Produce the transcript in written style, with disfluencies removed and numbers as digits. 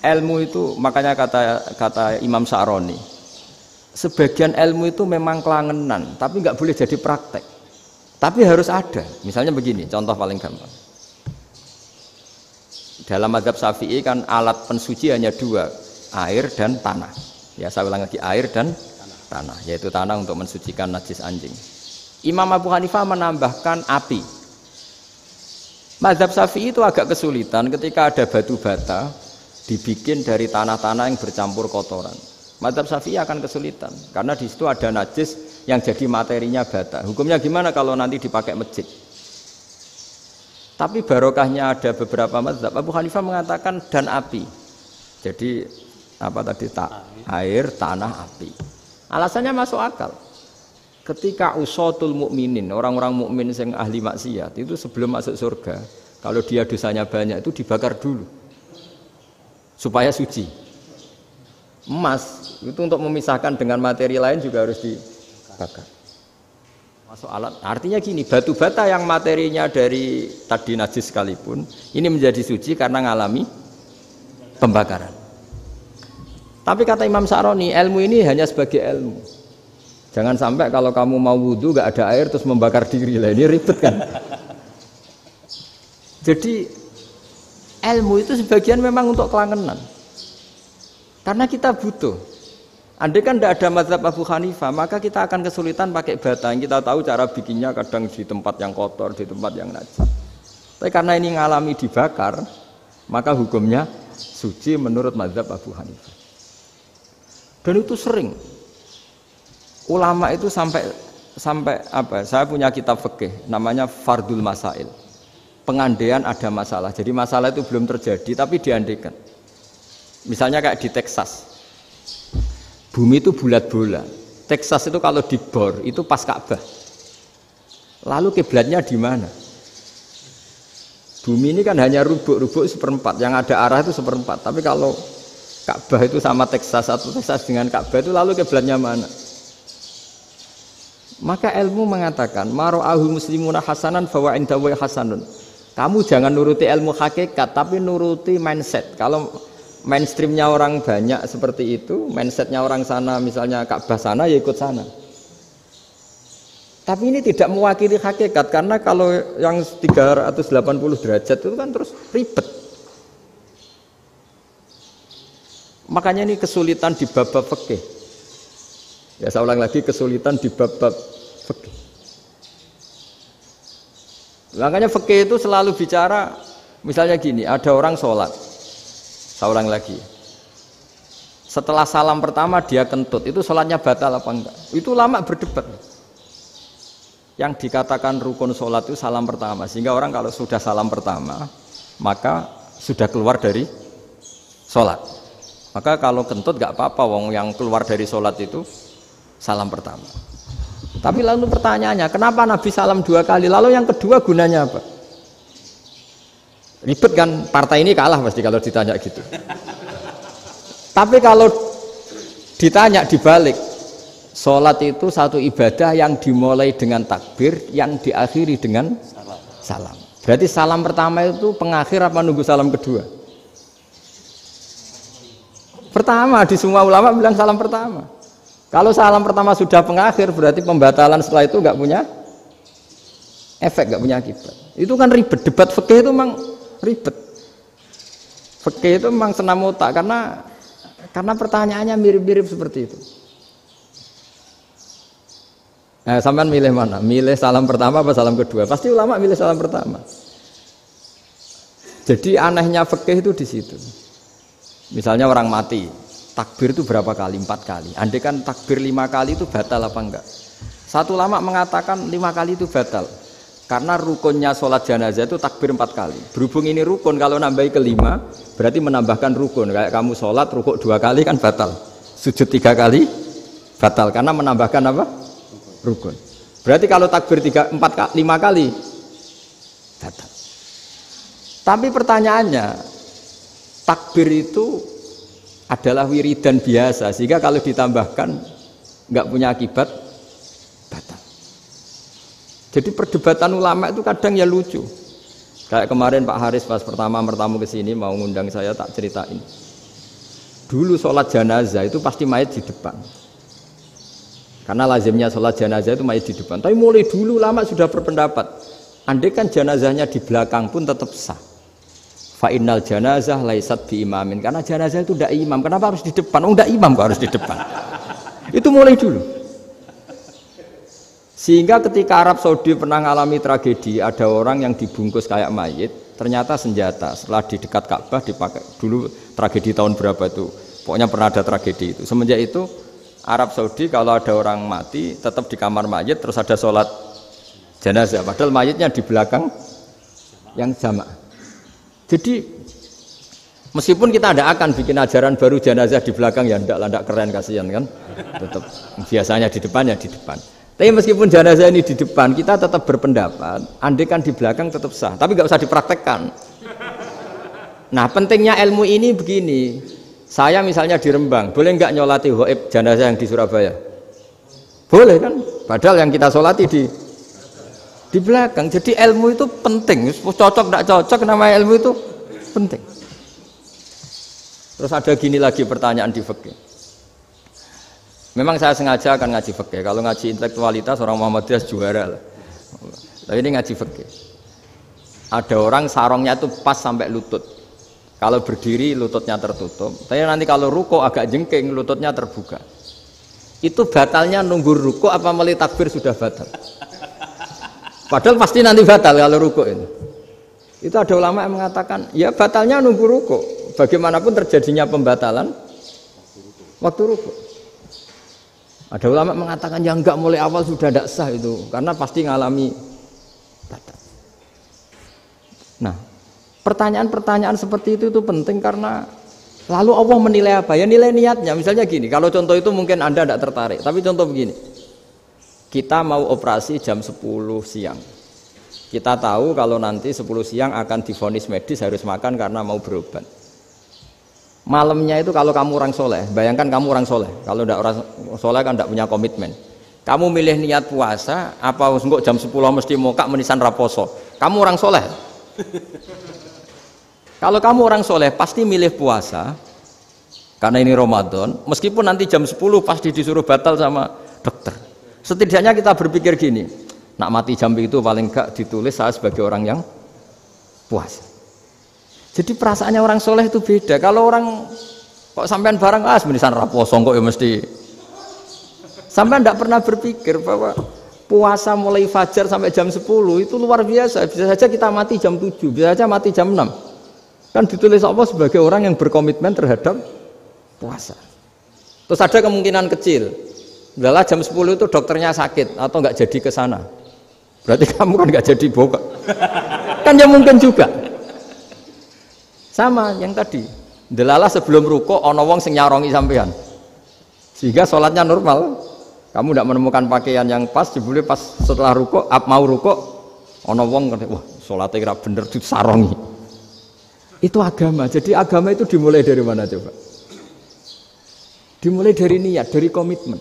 ilmu itu makanya kata Imam Sa'roni, sebagian ilmu itu memang kelangenan, tapi nggak boleh jadi praktek. Tapi harus ada. Misalnya begini, contoh paling gampang. Dalam mazhab Syafi'i kan alat pensuci hanya dua, air dan tanah. Ya, saya ulang lagi, air dan tanah, yaitu tanah untuk mensucikan najis anjing. Imam Abu Hanifah menambahkan api. Mazhab Syafi'i itu agak kesulitan ketika ada batu bata dibikin dari tanah-tanah yang bercampur kotoran. Mazhab Syafi'i akan kesulitan karena di situ ada najis yang jadi materinya bata. Hukumnya gimana kalau nanti dipakai masjid? Tapi barokahnya ada beberapa mazhab. Abu Hanifah mengatakan dan api. Jadi apa tadi air, tanah, api. Alasannya masuk akal. Ketika usatul mukminin, orang-orang mukmin yang ahli maksiat itu sebelum masuk surga, kalau dia dosanya banyak itu dibakar dulu supaya suci. Emas itu untuk memisahkan dengan materi lain juga harus dibakar. Masuk alat. Artinya gini, batu bata yang materinya dari tadi najis sekalipun, ini menjadi suci karena mengalami pembakaran. Tapi kata Imam Sa'roni, ilmu ini hanya sebagai ilmu. Jangan sampai kalau kamu mau wudu gak ada air terus membakar diri lah, ini ribet kan. Jadi ilmu itu sebagian memang untuk kelangenan. Karena kita butuh. Andai kan tidak ada mazhab Abu Hanifah, maka kita akan kesulitan pakai bata. Kita tahu cara bikinnya kadang di tempat yang kotor, di tempat yang najis. Tapi karena ini ngalami dibakar, maka hukumnya suci menurut mazhab Abu Hanifah. Dan itu sering. Ulama itu sampai apa? Saya punya kitab fikih namanya Fardul Masail. Pengandaian ada masalah. Jadi masalah itu belum terjadi tapi diandaikan. Misalnya kayak di Texas. Bumi itu bulat bola. Texas itu kalau dibor itu pas Ka'bah. Lalu kiblatnya di mana? Bumi ini kan hanya rubuk-rubuk seperempat. Yang ada arah itu seperempat. Tapi kalau Ka'bah itu sama Texas atau Texas dengan Ka'bah itu lalu kiblatnya mana? Maka ilmu mengatakan mara'ahu muslimuna hasanan fawa indahu hasanun. Kamu jangan nuruti ilmu hakikat tapi nuruti mindset. Kalau mainstreamnya orang banyak seperti itu, mindsetnya orang sana misalnya Ka'bah sana ya ikut sana. Tapi ini tidak mewakili hakikat karena kalau yang 380 derajat itu kan terus ribet. Makanya ini kesulitan di bab-bab fikih. Ya saya ulang lagi, kesulitan di bab-bab fikih. Makanya fikih itu selalu bicara, misalnya gini, ada orang sholat. Saya ulang lagi. Setelah salam pertama dia kentut, itu sholatnya batal apa enggak? Itu lama berdebat. Yang dikatakan rukun sholat itu salam pertama. Sehingga orang kalau sudah salam pertama, maka sudah keluar dari sholat. Maka kalau kentut gak apa-apa, wong yang keluar dari sholat itu salam pertama. Tapi lalu pertanyaannya, kenapa Nabi salam 2 kali? Lalu yang kedua gunanya apa? Ribet kan, partai ini kalah pasti kalau ditanya gitu. Tapi kalau ditanya dibalik, sholat itu satu ibadah yang dimulai dengan takbir, yang diakhiri dengan salam. Berarti salam pertama itu pengakhir apa nunggu salam kedua? Pertama, di semua ulama bilang salam pertama. Kalau salam pertama sudah pengakhir, berarti pembatalan setelah itu nggak punya efek, nggak punya akibat. Itu kan ribet. Debat fikih itu memang ribet. Fikih itu memang senam otak karena pertanyaannya mirip-mirip seperti itu. Nah, sampean milih mana? Milih salam pertama apa salam kedua? Pasti ulama milih salam pertama. Jadi anehnya fikih itu di situ. Misalnya orang mati, takbir itu berapa kali? 4 kali. Andai kan takbir 5 kali itu batal apa enggak? Satu ulama mengatakan 5 kali itu batal. Karena rukunnya sholat jenazah itu takbir 4 kali. Berhubung ini rukun, kalau nambahi ke 5, berarti menambahkan rukun. Kayak kamu sholat, rukuk 2 kali kan batal. Sujud 3 kali, batal. Karena menambahkan apa? Rukun. Berarti kalau takbir 5 kali, batal. Tapi pertanyaannya, takbir itu adalah wiridan biasa, sehingga kalau ditambahkan nggak punya akibat batal. Jadi perdebatan ulama itu kadang ya lucu. Kayak kemarin Pak Haris pas pertama bertamu ke sini mau ngundang saya tak ceritain. Dulu sholat jenazah itu pasti mayat di depan. Karena lazimnya sholat jenazah itu mayat di depan. Tapi mulai dulu lama sudah berpendapat, andai kan jenazahnya di belakang pun tetap sah. Fa innal janazah laisat bi imamin. Karena jenazah itu tidak imam. Kenapa harus di depan? Oh, tidak imam kok harus di depan. Itu mulai dulu. Sehingga ketika Arab Saudi pernah mengalami tragedi, ada orang yang dibungkus kayak mayit, ternyata senjata. Setelah di dekat Ka'bah dipakai. Dulu tragedi tahun berapa itu? Pokoknya pernah ada tragedi itu. Semenjak itu Arab Saudi kalau ada orang mati tetap di kamar mayit, terus ada sholat jenazah. Padahal mayitnya di belakang yang jamaah. Jadi meskipun kita tidak akan bikin ajaran baru jenazah di belakang, ya tidak keren, kasihan kan. Tetap biasanya di depan ya di depan. Tapi meskipun jenazah ini di depan, kita tetap berpendapat andai kan di belakang tetap sah. Tapi nggak usah dipraktekkan. Nah pentingnya ilmu ini begini. Saya misalnya di Rembang, boleh nggak nyolati ghaib jenazah yang di Surabaya? Boleh kan? Padahal yang kita solati di belakang. Jadi ilmu itu penting. Cocok tidak cocok, nama ilmu itu penting. Terus ada gini lagi pertanyaan di fikih. Memang saya sengaja akan ngaji fikih. Kalau ngaji intelektualitas orang Muhammadiyah juara lah. Tapi ini ngaji fikih. Ada orang sarongnya itu pas sampai lutut. Kalau berdiri lututnya tertutup, tapi nanti kalau ruko agak jengking lututnya terbuka. Itu batalnya nunggu ruko apa mulai takbir sudah batal? Padahal pasti nanti batal kalau ruko ini. Itu ada ulama yang mengatakan, ya batalnya nunggu ruko. Bagaimanapun terjadinya pembatalan waktu ruko. Ada ulama mengatakan yang enggak mulai awal sudah tidak sah itu, karena pasti ngalami batal. Nah, pertanyaan-pertanyaan seperti itu penting karena lalu Allah menilai apa? Ya nilai niatnya. Misalnya gini, kalau contoh itu mungkin Anda tidak tertarik, tapi contoh begini. Kita mau operasi jam 10 siang. Kita tahu kalau nanti 10 siang akan divonis medis harus makan karena mau berobat. Malamnya itu kalau kamu orang soleh, bayangkan kamu orang soleh. Kalau tidak orang soleh kan tidak punya komitmen. Kamu milih niat puasa, apa enggak jam 10 mesti mokak menisan raposo. Kamu orang soleh. Kalau kamu orang soleh pasti milih puasa karena ini Ramadan, meskipun nanti jam 10 pasti disuruh batal sama dokter. Setidaknya kita berpikir gini, nak mati jam itu paling enggak ditulis saya sebagai orang yang puasa. Jadi perasaannya orang soleh itu beda. Kalau orang kok sampean barang menisan raposo kok ya mesti. Sampean tidak pernah berpikir bahwa puasa mulai fajar sampai jam 10 itu luar biasa. Bisa saja kita mati jam 7, bisa saja mati jam 6. Kan ditulis Allah sebagai orang yang berkomitmen terhadap puasa. Terus ada kemungkinan kecil, adalah jam 10 itu dokternya sakit atau nggak jadi ke sana. Berarti kamu kan nggak jadi buka. Kan ya mungkin juga. Sama yang tadi. Delala sebelum ruko ono wong sing nyarongi sampean. Sehingga sholatnya normal. Kamu tidak menemukan pakaian yang pas, jebule pas setelah ruko, mau ruko, ono wong wah sholatnya kira bener disarongi. Itu agama. Jadi agama itu dimulai dari mana coba? Dimulai dari niat, dari komitmen.